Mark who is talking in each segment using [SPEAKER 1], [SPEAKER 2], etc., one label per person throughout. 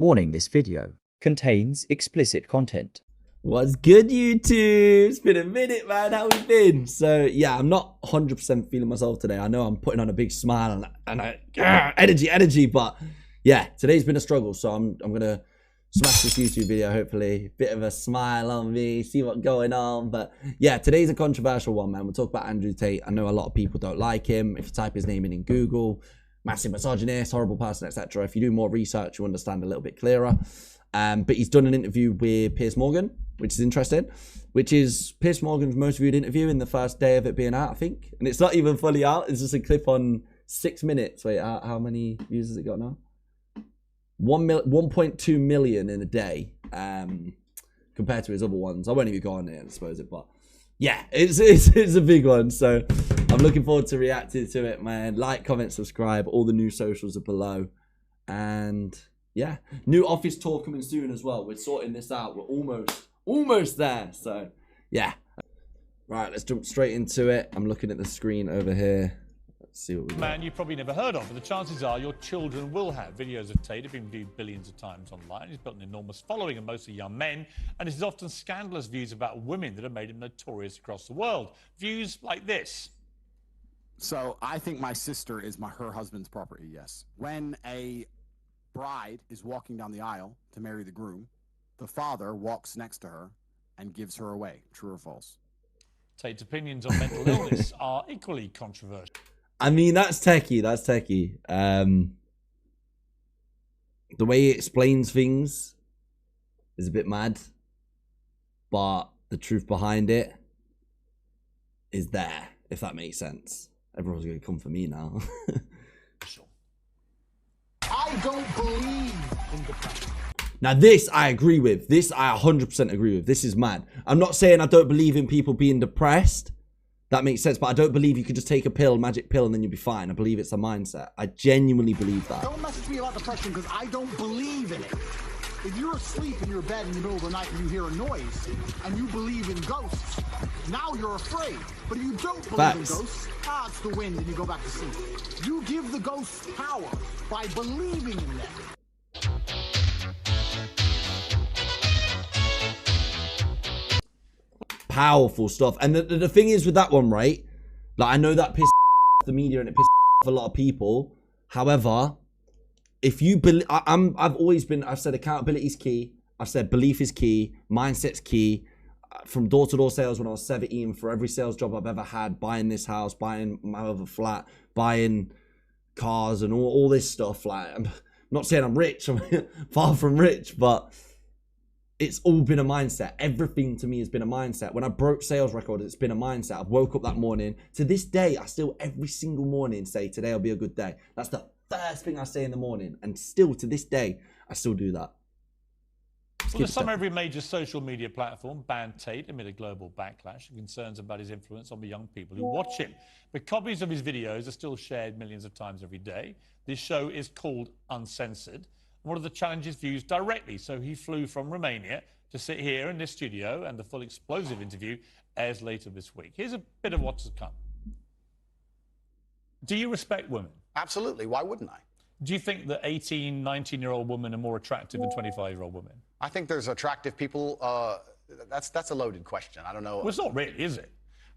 [SPEAKER 1] Warning, this video contains explicit content.
[SPEAKER 2] What's good, YouTube? It's been a minute, man. How we been? So, yeah, I'm not 100% feeling myself today. I know I'm putting on a big smile and energy, but yeah, today's been a struggle. So I'm gonna smash this YouTube video, hopefully. Bit of a smile on me, see what's going on. But yeah, today's a controversial one, man. We'll talk about Andrew Tate. I know a lot of people don't like him. If you type his name in Google, massive misogynist, horrible person, etc. If you do more research, you understand a little bit clearer. But he's done an interview with Piers Morgan, which is interesting, which is Piers Morgan's most viewed interview in the first day of it being out, I think. And it's not even fully out. It's just a clip on 6 minutes. Wait, how many views has it got now? 1.2 million in a day, compared to his other ones. I won't even go on there and expose it, but yeah, it's a big one. So I'm looking forward to reacting to it, man. Like, comment, subscribe. All the new socials are below. And yeah, new office tour coming soon as well. We're sorting this out. We're almost there. So yeah. Right, let's jump straight into it. I'm looking at the screen over here. Let's see what we got.
[SPEAKER 3] Man you've probably never heard of, but the chances are your children will have. Videos of Tate have been viewed billions of times online. He's built an enormous following of mostly young men, and this is often scandalous views about women that have made him notorious across the world. Views like this.
[SPEAKER 4] So I think my sister is her husband's property, yes. When a bride is walking down the aisle to marry the groom, the father walks next to her and gives her away. True or false?
[SPEAKER 3] Tate's opinions on mental illness are equally controversial.
[SPEAKER 2] I mean, that's techie. That's techie. The way he explains things is a bit mad, but the truth behind it is there, if that makes sense. Everyone's going to come for me now.
[SPEAKER 5] I don't believe in depression.
[SPEAKER 2] Now, this I agree with. This I 100% agree with. This is mad. I'm not saying I don't believe in people being depressed. That makes sense, but I don't believe you could just take a pill, magic pill, and then you'll be fine. I believe it's a mindset. I genuinely believe that.
[SPEAKER 5] Don't message me about depression because I don't believe in it. If you're asleep in your bed in the middle of the night and you hear a noise and you believe in ghosts, now you're afraid. But if you don't believe in ghosts, it's the wind and you go back to sleep. You give the ghosts power by believing in them.
[SPEAKER 2] Powerful stuff. And the thing is with that one, right? Like, I know that pisses off the media and it pisses off a lot of people. However, if you believe, I've said accountability is key. I've said belief is key. Mindset's key. From door-to-door sales when I was 17, for every sales job I've ever had, buying this house, buying my other flat, buying cars and all this stuff. Like, I'm not saying I'm rich. I'm far from rich, but it's all been a mindset. Everything to me has been a mindset. When I broke sales records, it's been a mindset. I woke up that morning. To this day, I still every single morning say, today will be a good day. That's the first thing I say in the morning. And still to this day, I still do that.
[SPEAKER 3] Well, this summer, every major social media platform banned Tate amid a global backlash and concerns about his influence on the young people who watch him. But copies of his videos are still shared millions of times every day. This show is called Uncensored. One of the challenges views directly, so he flew from Romania to sit here in this studio, and the full explosive interview airs later this week. Here's a bit of what's to come. Do you respect women?
[SPEAKER 6] Absolutely. Why wouldn't I?
[SPEAKER 3] Do you think that 18, 19-year-old women are more attractive than 25-year-old women?
[SPEAKER 6] I think there's attractive people. That's a loaded question. I don't know.
[SPEAKER 3] Well, it's not really, is it?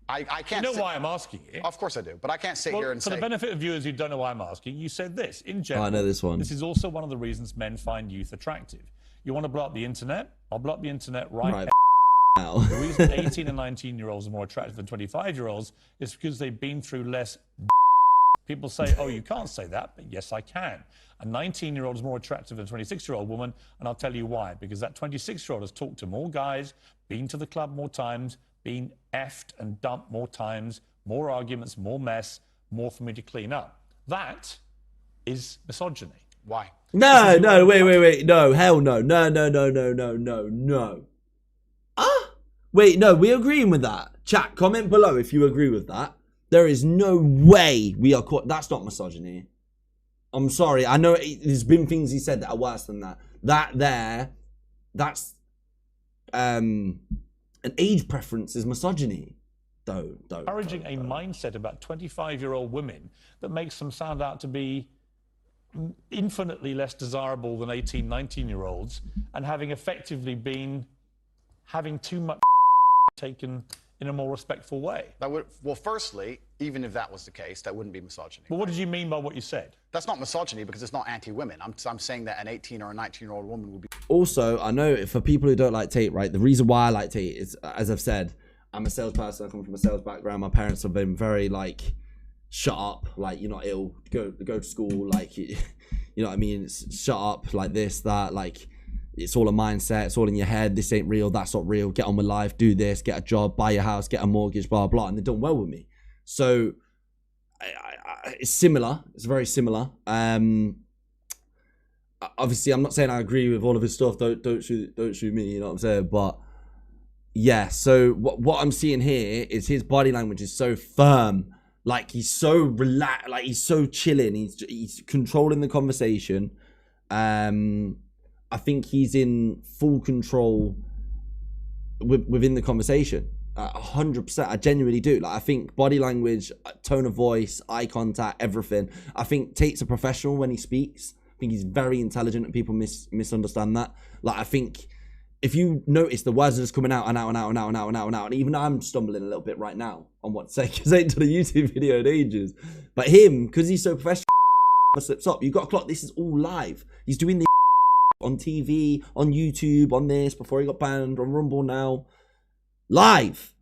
[SPEAKER 6] I can't.
[SPEAKER 3] You know why I'm asking you?
[SPEAKER 6] Of course I do, but I can't sit here and
[SPEAKER 3] for
[SPEAKER 6] say.
[SPEAKER 3] the benefit of viewers who don't know why I'm asking, you said this. In general,
[SPEAKER 2] I know this one.
[SPEAKER 3] This is also one of the reasons men find youth attractive. You want to blow up the internet? I'll blow up the internet right
[SPEAKER 2] now.
[SPEAKER 3] The reason 18 and 19-year-olds are more attractive than 25-year-olds is because they've been through less. People say, oh, you can't say that, but yes, I can. A 19-year-old is more attractive than a 26-year-old woman, and I'll tell you why. Because that 26-year-old has talked to more guys, been to the club more times, been effed and dumped more times, more arguments, more mess, more for me to clean up. That is misogyny.
[SPEAKER 6] Why?
[SPEAKER 2] No, wait. No, hell no. No. Wait, no, we're agreeing with that. Chat, comment below if you agree with that. There is no way we are caught. That's not misogyny. I'm sorry. I know there's been things he said that are worse than that. That's an age preference is misogyny. Don't.
[SPEAKER 3] Encouraging a mindset about 25-year-old women that makes them sound out to be infinitely less desirable than 18, 19-year-olds, and having effectively been having too much taken in a more respectful way.
[SPEAKER 6] That would, well, firstly, even if that was the case, that wouldn't be misogyny.
[SPEAKER 3] But what did you mean by what you said?
[SPEAKER 6] That's not misogyny because it's not anti-women. I'm saying that an 18 or a 19-year-old woman would be.
[SPEAKER 2] Also, I know for people who don't like Tate, right, the reason why I like Tate is, as I've said, I'm a salesperson. I come from a sales background. My parents have been very like, shut up, like you're not ill, go to school, like you know what I mean, it's shut up, like this, that, like it's all a mindset, it's all in your head, this ain't real, that's not real, get on with life, do this, get a job, buy your house, get a mortgage, blah blah, and they've done well with me. So it's similar, it's very similar. Obviously I'm not saying I agree with all of his stuff, don't shoot me, you know what I'm saying, but yeah, so what I'm seeing here is his body language is so firm. Like he's so relaxed, like he's so chilling. He's controlling the conversation. I think he's in full control within the conversation. 100%. I genuinely do. Like I think body language, tone of voice, eye contact, everything. I think Tate's a professional when he speaks. I think he's very intelligent, and people misunderstand that. Like I think if you notice, the words are just coming out and out and out and out and out and out and out. And even I'm stumbling a little bit right now on what to say because I ain't done a YouTube video in ages. But him, because he's so professional, slips up. You've got to clock, this is all live. He's doing the on TV, on YouTube, on this, before he got banned, on Rumble now. Live.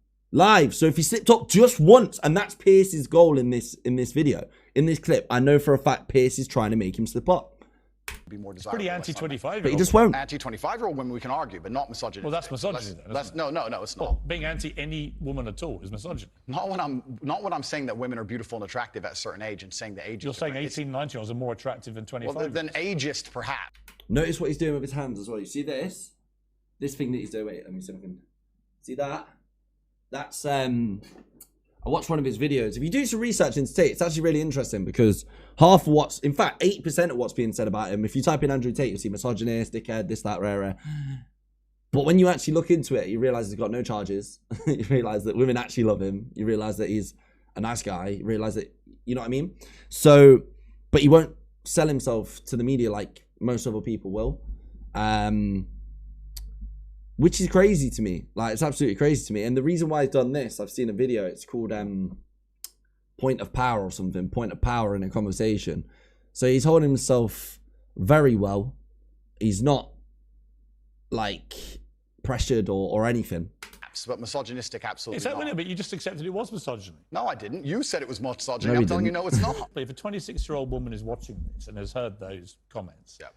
[SPEAKER 2] So if he slipped up just once, and that's Pierce's goal in this video, in this clip, I know for a fact Pierce is trying to make him slip up.
[SPEAKER 6] Be more
[SPEAKER 3] It's pretty anti-25-year-old.
[SPEAKER 2] But he just won't.
[SPEAKER 6] Anti-25-year-old women we can argue, but not misogyny.
[SPEAKER 3] Well, that's misogyny then, isn't it?
[SPEAKER 6] No, it's not.
[SPEAKER 3] Well, being anti any woman at all is misogyny.
[SPEAKER 6] Not when I'm saying that women are beautiful and attractive at a certain age and saying the age.
[SPEAKER 3] You're saying 18, 19-year-olds are more attractive than 25.
[SPEAKER 6] Well, than ageist, perhaps.
[SPEAKER 2] Notice what he's doing with his hands as well. You see this? This thing that he's doing. Wait, let me see if I can see that. That's I watched one of his videos. If you do some research into Tate, it's actually really interesting because half of what's, in fact, 8% of what's being said about him, if you type in Andrew Tate, you'll see misogynist, dickhead, this, that, rare. But when you actually look into it, you realize he's got no charges. You realize that women actually love him. You realize that he's a nice guy. You realize that, you know what I mean? So, but he won't sell himself to the media like most other people will. Which is crazy to me. Like, it's absolutely crazy to me. And the reason why he's done this, I've seen a video. It's called Point of Power or something. Point of Power in a conversation. So he's holding himself very well. He's not, like, pressured or anything.
[SPEAKER 6] But misogynistic, absolutely
[SPEAKER 3] Is that
[SPEAKER 6] not.
[SPEAKER 3] no, but you just accepted it was misogyny.
[SPEAKER 6] No, I didn't. You said it was misogyny.
[SPEAKER 2] No,
[SPEAKER 6] I'm telling you, no, it's not.
[SPEAKER 3] But if a 26-year-old woman is watching this and has heard those comments,
[SPEAKER 6] Yeah.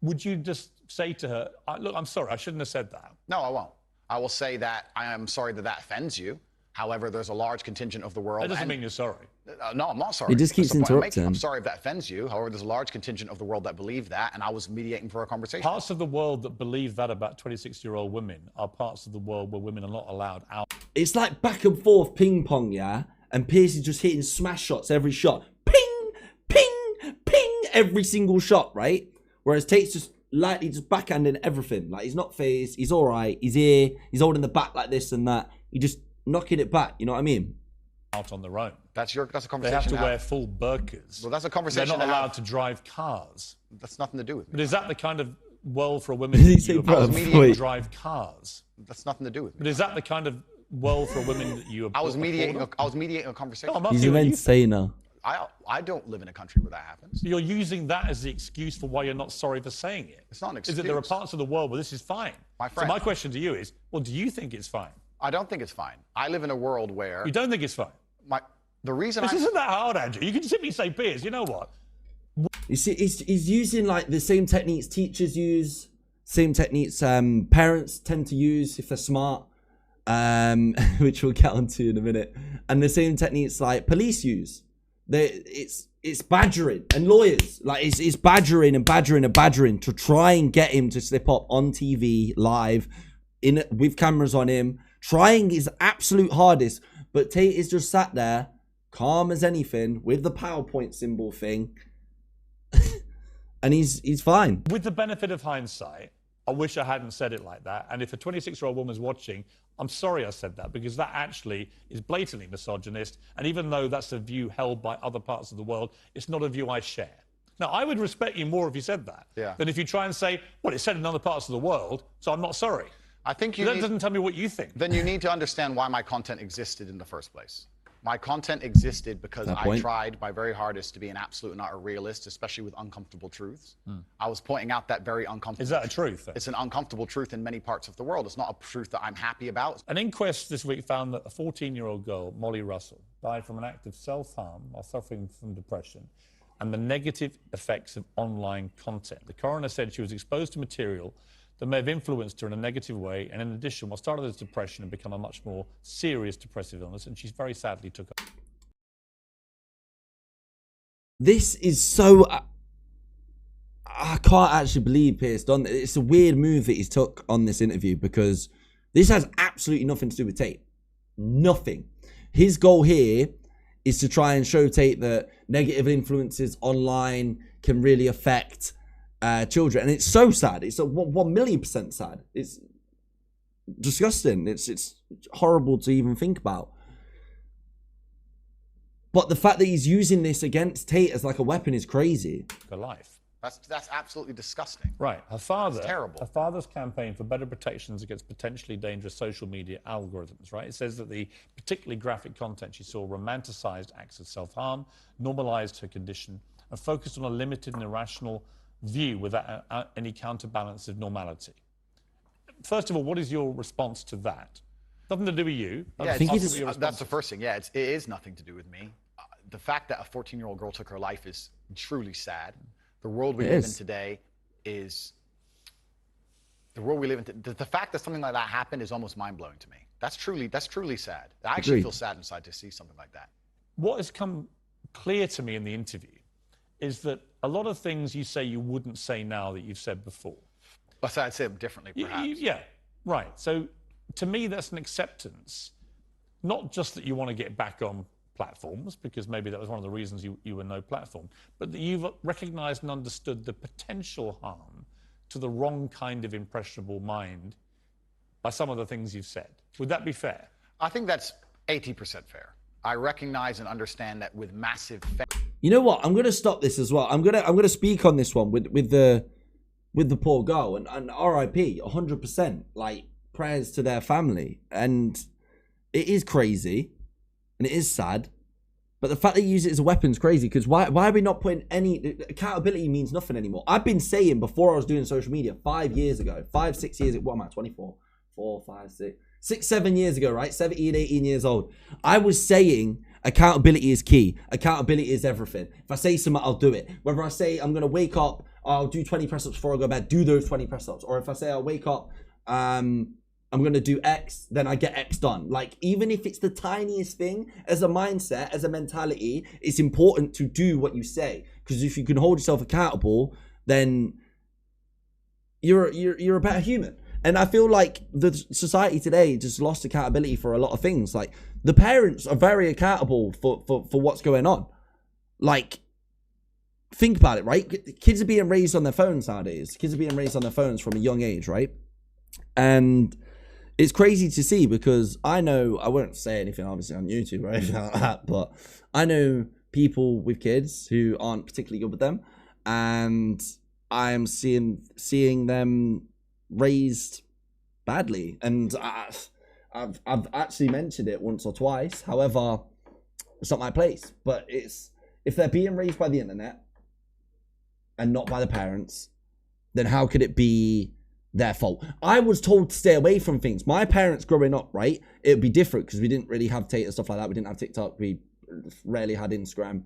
[SPEAKER 3] would you just say to her, look, I'm sorry, I shouldn't have said that?
[SPEAKER 6] No, I won't. I will say that I am sorry that offends you. However, there's a large contingent of the world.
[SPEAKER 3] That doesn't mean you're sorry.
[SPEAKER 6] No, I'm not sorry.
[SPEAKER 2] He just keeps
[SPEAKER 6] That's the point I'm
[SPEAKER 2] interrupting.
[SPEAKER 6] making. I'm sorry if that offends you. However, there's a large contingent of the world that believe that, and I was mediating for a conversation.
[SPEAKER 3] Parts of the world that believe that about 26-year-old women are parts of the world where women are not allowed out.
[SPEAKER 2] It's like back and forth ping pong, yeah? And Piers is just hitting smash shots every shot. Ping, ping, ping, every single shot, right? Whereas Tate's just lightly just backhanding everything. Like, he's not phased, he's all right, he's here, he's holding the back like this and that. He just knocking it back, you know what I mean?
[SPEAKER 3] Out on their own.
[SPEAKER 6] That's a
[SPEAKER 3] They
[SPEAKER 6] conversation.
[SPEAKER 3] have to
[SPEAKER 6] have.
[SPEAKER 3] wear full burqas.
[SPEAKER 6] Well, that's a conversation.
[SPEAKER 3] They're not
[SPEAKER 6] to
[SPEAKER 3] allowed
[SPEAKER 6] have.
[SPEAKER 3] to drive cars.
[SPEAKER 6] That's nothing to do with
[SPEAKER 3] But
[SPEAKER 6] me.
[SPEAKER 3] is that the kind of world for women
[SPEAKER 2] Did he
[SPEAKER 3] that
[SPEAKER 2] say
[SPEAKER 3] you
[SPEAKER 2] bruv?
[SPEAKER 3] to
[SPEAKER 2] Wait.
[SPEAKER 3] drive cars?
[SPEAKER 6] That's nothing to do with
[SPEAKER 3] But
[SPEAKER 6] me.
[SPEAKER 3] is that the kind of world for women that you
[SPEAKER 6] I was mediating.
[SPEAKER 3] applaud?
[SPEAKER 6] I was mediating a conversation.
[SPEAKER 3] No, I'm
[SPEAKER 2] He's
[SPEAKER 3] asking
[SPEAKER 2] an
[SPEAKER 3] what you think.
[SPEAKER 2] entertainer.
[SPEAKER 6] I don't live in a country where that happens.
[SPEAKER 3] You're using that as the excuse for why you're not sorry for saying it.
[SPEAKER 6] It's not an
[SPEAKER 3] Is that there are
[SPEAKER 6] excuse.
[SPEAKER 3] parts of the world where this is fine.
[SPEAKER 6] My
[SPEAKER 3] So
[SPEAKER 6] friend.
[SPEAKER 3] my question to you is, well, do you think it's fine?
[SPEAKER 6] I don't think it's fine. I live in a world where
[SPEAKER 3] You don't think it's fine?
[SPEAKER 6] the reason
[SPEAKER 3] This
[SPEAKER 6] I
[SPEAKER 3] isn't that hard, Andrew. You can simply say, Piers, you know what?
[SPEAKER 2] You see, he's using like the same techniques teachers use, same techniques parents tend to use if they're smart, which we'll get onto in a minute, and the same techniques like police use. It's badgering, and lawyers, like it's badgering and badgering and badgering to try and get him to slip up on TV live, with cameras on him, trying his absolute hardest. But Tate is just sat there, calm as anything, with the PowerPoint symbol thing. And he's fine.
[SPEAKER 3] With the benefit of hindsight, I wish I hadn't said it like that. And if a 26-year-old woman's watching, I'm sorry I said that, because that actually is blatantly misogynist. And even though that's a view held by other parts of the world, it's not a view I share. Now, I would respect you more if you said that than if you try and say, well, it's said in other parts of the world, so I'm not sorry.
[SPEAKER 6] I think
[SPEAKER 3] that doesn't tell me what you think.
[SPEAKER 6] Then you need to understand why my content existed in the first place. My content existed because I tried my very hardest to be an absolute and utter realist, especially with uncomfortable truths. I was pointing out that very uncomfortable.
[SPEAKER 3] Is that a truth? Then?
[SPEAKER 6] It's an uncomfortable truth in many parts of the world. It's not a truth that I'm happy about.
[SPEAKER 3] An inquest this week found that a 14-year-old girl, Molly Russell, died from an act of self-harm while suffering from depression and the negative effects of online content. The coroner said she was exposed to material that may have influenced her in a negative way, and in addition, what started as depression had become a much more serious depressive illness, and she very sadly took up.
[SPEAKER 2] This is so... I can't actually believe Piers done it. It's a weird move that he's took on this interview, because this has absolutely nothing to do with Tate. Nothing. His goal here is to try and show Tate that negative influences online can really affect children, and it's so sad. It's 1,000,000% sad. It's disgusting. It's horrible to even think about. But the fact that he's using this against Tate as like a weapon is crazy.
[SPEAKER 3] For life.
[SPEAKER 6] That's absolutely disgusting.
[SPEAKER 3] Right. Her father.
[SPEAKER 6] It's terrible.
[SPEAKER 3] Her father's campaign for better protections against potentially dangerous social media algorithms. Right. It says that the particularly graphic content she saw romanticized acts of self-harm, normalized her condition, and focused on a limited and irrational view without any counterbalance of normality. First of all, what is your response to that? Nothing to do with you.
[SPEAKER 6] Yeah, I think that's the first thing. Yeah, it is nothing to do with me. The fact that a 14-year-old girl took her life is truly sad. The world we live in today is the world we live in. The fact that something like that happened is almost mind-blowing to me. That's truly sad. I actually feel sad inside to see something like that.
[SPEAKER 3] What has come clear to me in the interview is that a lot of things you say you wouldn't say now that you've said before.
[SPEAKER 6] But I'd say them differently, perhaps.
[SPEAKER 3] Yeah, right. So to me, that's an acceptance, not just that you want to get back on platforms, because maybe that was one of the reasons you were no platform, but that you've recognized and understood the potential harm to the wrong kind of impressionable mind by some of the things you've said. Would that be fair?
[SPEAKER 6] I think that's 80% fair. I recognize and understand that with massive...
[SPEAKER 2] You know what? I'm going to stop this as well. I'm going to speak on this one with the poor girl, and RIP 100%, like prayers to their family. And it is crazy and it is sad, but the fact that you use it as a weapon is crazy, because why are we not putting any accountability? Means nothing anymore. I've been saying before I was doing social media 5 years ago, 6 years, what am I, 24, 4, 5, 6, 7 years ago, right? 17, 18 years old. I was saying accountability is key. Accountability is everything. If I say something, I'll do it. Whether I say I'm going to wake up, I'll do 20 press-ups before I go to bed, do those 20 press-ups. Or if I say I'll wake up, I'm going to do X, then I get X done. Like, even if it's the tiniest thing, as a mindset, as a mentality, it's important to do what you say. Because if you can hold yourself accountable, then you're a better human. And I feel like the society today just lost accountability for a lot of things. Like, the parents are very accountable for what's going on. Like, think about it, right? Kids are being raised on their phones nowadays. Kids are being raised on their phones from a young age, right? And it's crazy to see, because I know, I won't say anything obviously on YouTube or anything like that, but I know people with kids who aren't particularly good with them, and I am seeing them raised badly. And I've actually mentioned it once or twice. However, it's not my place. But it's, if they're being raised by the internet and not by the parents, then how could it be their fault? I was told to stay away from things. My parents growing up, right, it would be different because we didn't really have Tate and stuff like that. We didn't have TikTok. We rarely had Instagram.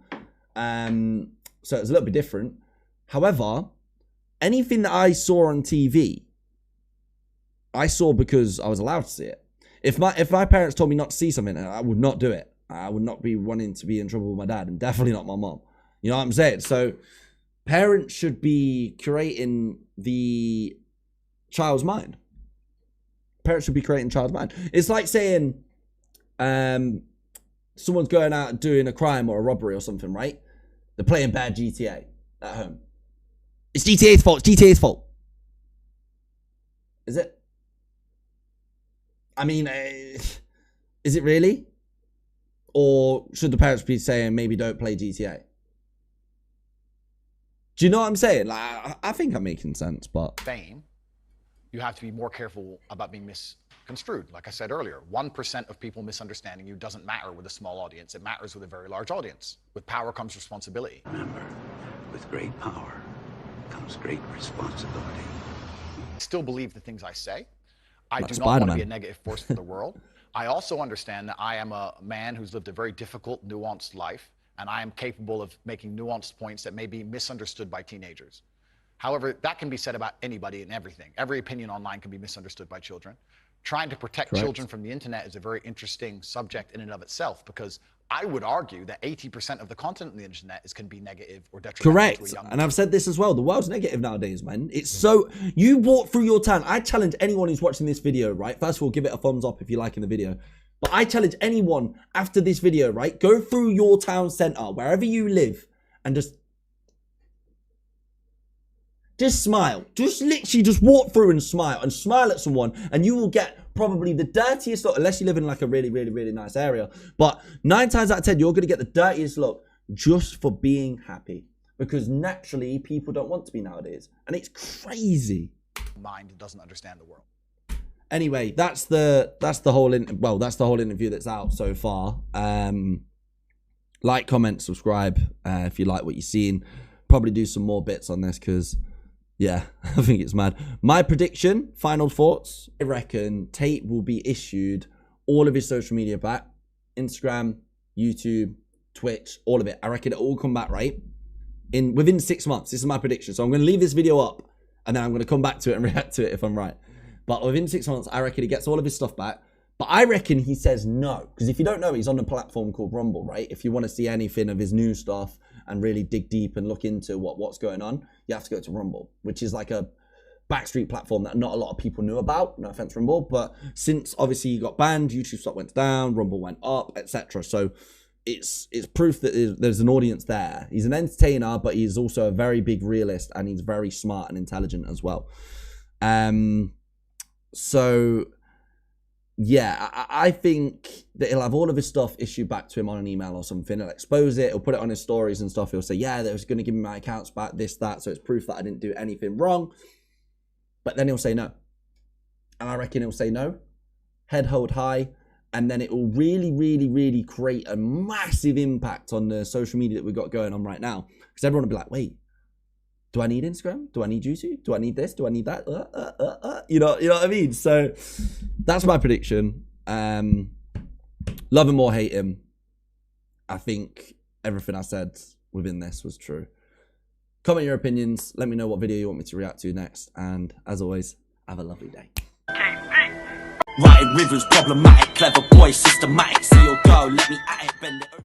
[SPEAKER 2] So it was a little bit different. However, anything that I saw on TV, I saw because I was allowed to see it. If my parents told me not to see something, I would not do it. I would not be wanting to be in trouble with my dad, and definitely not my mom. You know what I'm saying? So parents should be creating the child's mind. Parents should be creating child's mind. It's like saying someone's going out and doing a crime or a robbery or something, right? They're playing bad GTA at home. It's GTA's fault. It's GTA's fault. Is it? I mean, is it really? Or should the parents be saying maybe don't play GTA? Do you know what I'm saying? Like, I think I'm making sense, but
[SPEAKER 6] fame, you have to be more careful about being misconstrued. Like I said earlier, 1% of people misunderstanding you doesn't matter with a small audience. It matters with a very large audience. With power comes responsibility.
[SPEAKER 7] Remember, with great power comes great responsibility.
[SPEAKER 6] I still believe the things I say. I
[SPEAKER 2] Like
[SPEAKER 6] do not want to
[SPEAKER 2] Spider-Man.
[SPEAKER 6] be a negative force for the world. I also understand that I am a man who's lived a very difficult, nuanced life, and I am capable of making nuanced points that may be misunderstood by teenagers. However, that can be said about anybody and everything. Every opinion online can be misunderstood by children. Trying to protect
[SPEAKER 2] Correct.
[SPEAKER 6] children from the internet is a very interesting subject in and of itself, because I would argue that 80% of the content on the internet can be negative or detrimental
[SPEAKER 2] correct.
[SPEAKER 6] to a young
[SPEAKER 2] And I've said this as well. The world's negative nowadays, man. It's so, you walk through your town. I challenge anyone who's watching this video, right? First of all, give it a thumbs up if you're liking the video. But I challenge anyone after this video, right? Go through your town center, wherever you live, and just smile. Just literally just walk through and smile at someone, and you will get probably the dirtiest look, unless you live in like a really, really, really nice area. But 9 times out of 10, you're going to get the dirtiest look just for being happy, because naturally people don't want to be nowadays, and it's crazy.
[SPEAKER 6] mind that doesn't understand the world.
[SPEAKER 2] Anyway, that's the whole interview that's out so far. Like, comment, subscribe if you like what you're seeing. Probably do some more bits on this, because yeah, I think it's mad. My prediction, final thoughts. I reckon Tate will be issued all of his social media back. Instagram, YouTube, Twitch, all of it. I reckon it'll all come back, right? Within 6 months. This is my prediction. So I'm going to leave this video up, and then I'm going to come back to it and react to it if I'm right. But within 6 months, I reckon he gets all of his stuff back. But I reckon he says no. Because if you don't know, he's on a platform called Rumble, right? If you want to see anything of his new stuff and really dig deep and look into what's going on, you have to go to Rumble, which is like a backstreet platform that not a lot of people knew about. No offense, Rumble. But since obviously he got banned, YouTube stock went down, Rumble went up, etc. So it's proof that there's an audience there. He's an entertainer, but he's also a very big realist, and he's very smart and intelligent as well. So yeah, I think that he'll have all of his stuff issued back to him on an email or something. He'll expose it. He'll put it on his stories and stuff. He'll say, yeah, they was going to give me my accounts back, this, that. So it's proof that I didn't do anything wrong. But then he'll say no. And I reckon he'll say no. Head hold high. And then it will really, really, really create a massive impact on the social media that we've got going on right now. Because everyone will be like, wait, do I need Instagram? Do I need YouTube? Do I need this? Do I need that? You know what I mean? So that's my prediction. Love him or hate him, I think everything I said within this was true. Comment your opinions. Let me know what video you want me to react to next. And as always, have a lovely day.
[SPEAKER 8] Writing rivers, problematic, clever boy, systematic. See your go, let me at it, bend it.